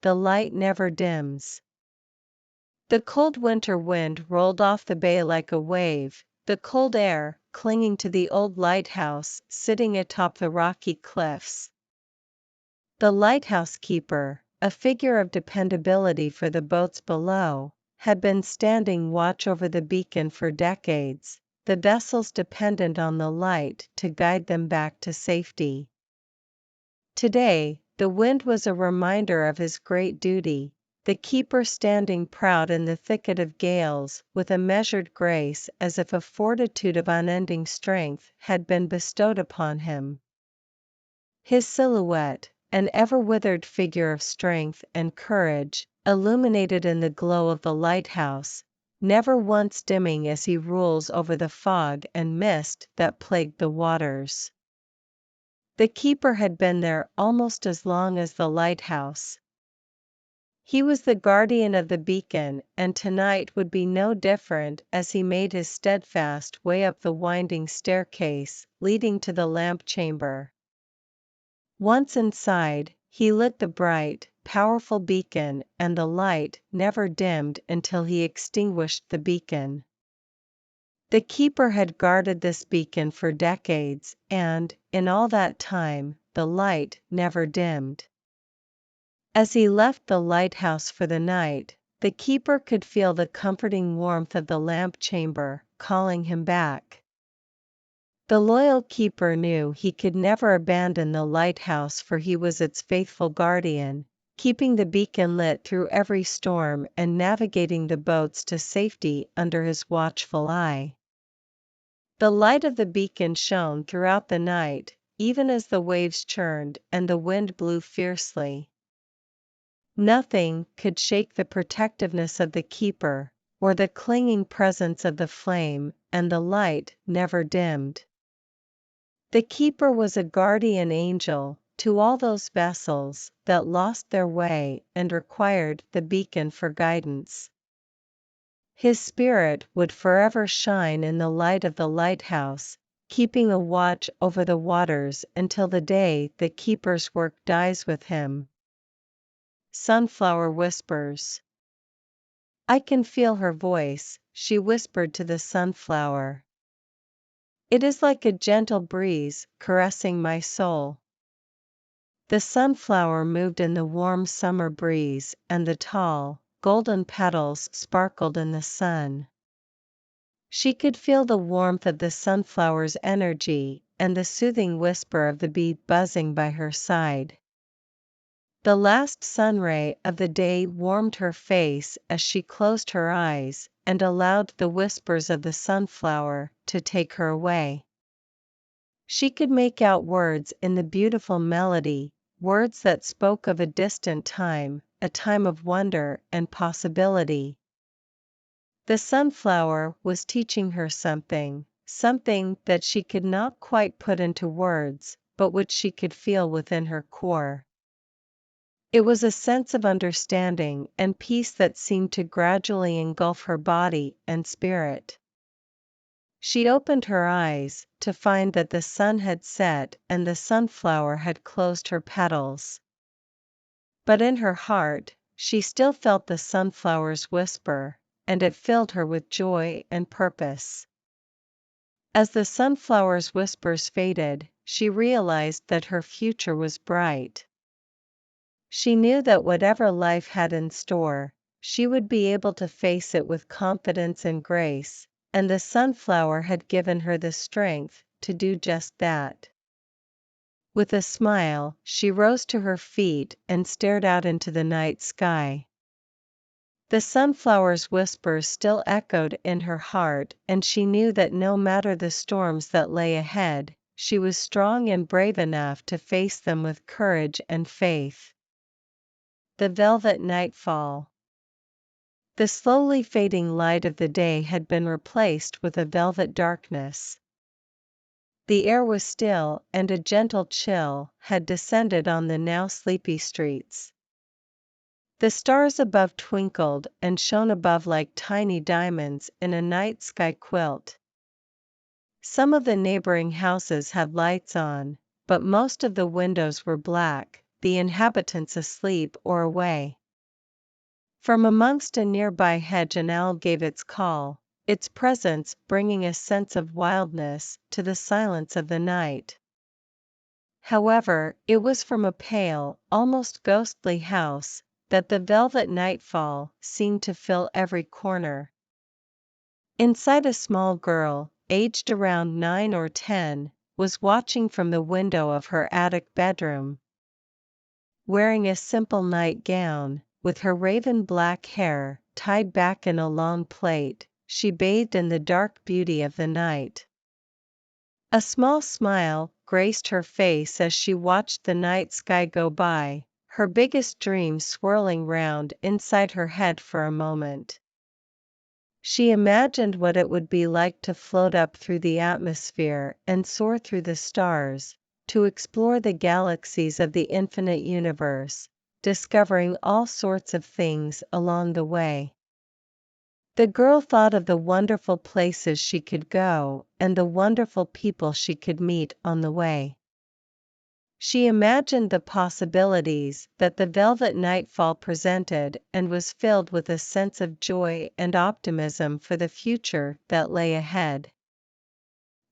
the light never dims. The cold winter wind rolled off the bay like a wave, the cold air, clinging to the old lighthouse sitting atop the rocky cliffs. The lighthouse keeper, a figure of dependability for the boats below, had been standing watch over the beacon for decades, the vessels dependent on the light to guide them back to safety. Today, the wind was a reminder of his great duty, the keeper standing proud in the thicket of gales with a measured grace as if a fortitude of unending strength had been bestowed upon him. His silhouette, an ever-withered figure of strength and courage, illuminated in the glow of the lighthouse, never once dimming as he rules over the fog and mist that plagued the waters. The keeper had been there almost as long as the lighthouse. He was the guardian of the beacon, and tonight would be no different as he made his steadfast way up the winding staircase leading to the lamp chamber. Once inside, he lit the bright, powerful beacon, and the light never dimmed until he extinguished the beacon. The keeper had guarded this beacon for decades, and, in all that time, the light never dimmed. As he left the lighthouse for the night, the keeper could feel the comforting warmth of the lamp chamber, calling him back. The loyal keeper knew he could never abandon the lighthouse, for he was its faithful guardian, keeping the beacon lit through every storm and navigating the boats to safety under his watchful eye. The light of the beacon shone throughout the night, even as the waves churned and the wind blew fiercely. Nothing could shake the protectiveness of the keeper, or the clinging presence of the flame, and the light never dimmed. The keeper was a guardian angel to all those vessels that lost their way and required the beacon for guidance. His spirit would forever shine in the light of the lighthouse, keeping a watch over the waters until the day the keeper's work dies with him. Sunflower whispers. I can feel her voice, she whispered to the sunflower. It is like a gentle breeze, caressing my soul. The sunflower moved in the warm summer breeze, and the tall, golden petals sparkled in the sun. She could feel the warmth of the sunflower's energy, and the soothing whisper of the bee buzzing by her side. The last sunray of the day warmed her face as she closed her eyes, and allowed the whispers of the sunflower to take her away. She could make out words in the beautiful melody, words that spoke of a distant time, a time of wonder and possibility. The sunflower was teaching her something that she could not quite put into words, but which she could feel within her core. It was a sense of understanding and peace that seemed to gradually engulf her body and spirit. She opened her eyes to find that the sun had set and the sunflower had closed her petals. But in her heart, she still felt the sunflower's whisper, and it filled her with joy and purpose. As the sunflower's whispers faded, she realized that her future was bright. She knew that whatever life had in store, she would be able to face it with confidence and grace, and the sunflower had given her the strength to do just that. With a smile, she rose to her feet and stared out into the night sky. The sunflower's whispers still echoed in her heart, and she knew that no matter the storms that lay ahead, she was strong and brave enough to face them with courage and faith. The velvet nightfall. The slowly fading light of the day had been replaced with a velvet darkness. The air was still, and a gentle chill had descended on the now sleepy streets. The stars above twinkled and shone above like tiny diamonds in a night sky quilt. Some of the neighboring houses had lights on, but most of the windows were black, the inhabitants asleep or away. From amongst a nearby hedge an owl gave its call, its presence bringing a sense of wildness to the silence of the night. However, it was from a pale, almost ghostly house, that the velvet nightfall seemed to fill every corner. Inside a small girl, aged around 9 or 10, was watching from the window of her attic bedroom. Wearing a simple nightgown, with her raven black hair tied back in a long plait, she bathed in the dark beauty of the night. A small smile graced her face as she watched the night sky go by, her biggest dreams swirling round inside her head for a moment. She imagined what it would be like to float up through the atmosphere and soar through the stars, to explore the galaxies of the infinite universe, discovering all sorts of things along the way. The girl thought of the wonderful places she could go and the wonderful people she could meet on the way. She imagined the possibilities that the velvet nightfall presented and was filled with a sense of joy and optimism for the future that lay ahead.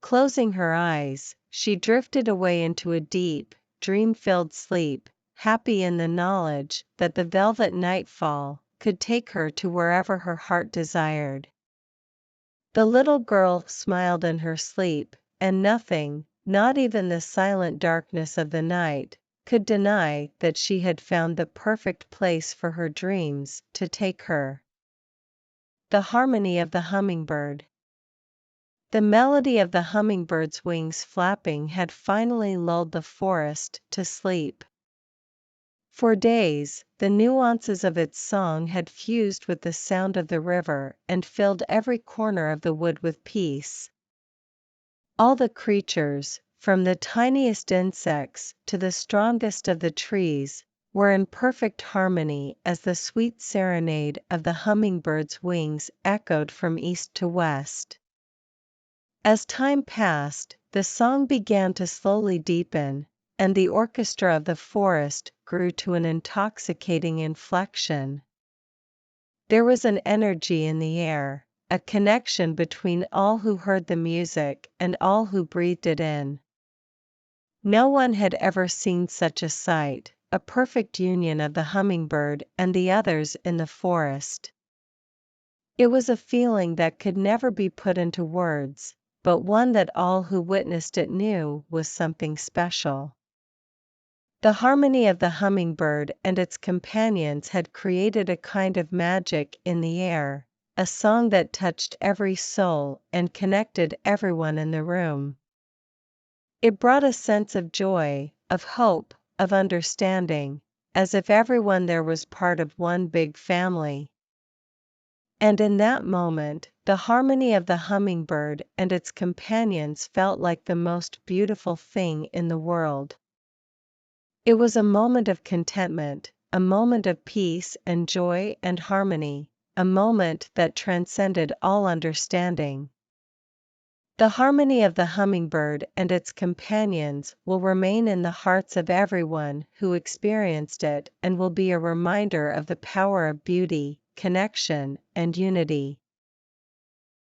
Closing her eyes, she drifted away into a deep, dream-filled sleep, happy in the knowledge that the velvet nightfall could take her to wherever her heart desired. The little girl smiled in her sleep, and nothing, not even the silent darkness of the night, could deny that she had found the perfect place for her dreams to take her. The harmony of the hummingbird. The melody of the hummingbird's wings flapping had finally lulled the forest to sleep. For days, the nuances of its song had fused with the sound of the river and filled every corner of the wood with peace. All the creatures, from the tiniest insects to the strongest of the trees, were in perfect harmony as the sweet serenade of the hummingbird's wings echoed from east to west. As time passed, the song began to slowly deepen, and the orchestra of the forest grew to an intoxicating inflection. There was an energy in the air, a connection between all who heard the music and all who breathed it in. No one had ever seen such a sight, a perfect union of the hummingbird and the others in the forest. It was a feeling that could never be put into words, but one that all who witnessed it knew was something special. The harmony of the hummingbird and its companions had created a kind of magic in the air, a song that touched every soul and connected everyone in the room. It brought a sense of joy, of hope, of understanding, as if everyone there was part of one big family. And in that moment, the harmony of the hummingbird and its companions felt like the most beautiful thing in the world. It was a moment of contentment, a moment of peace and joy and harmony, a moment that transcended all understanding. The harmony of the hummingbird and its companions will remain in the hearts of everyone who experienced it and will be a reminder of the power of beauty, connection, and unity.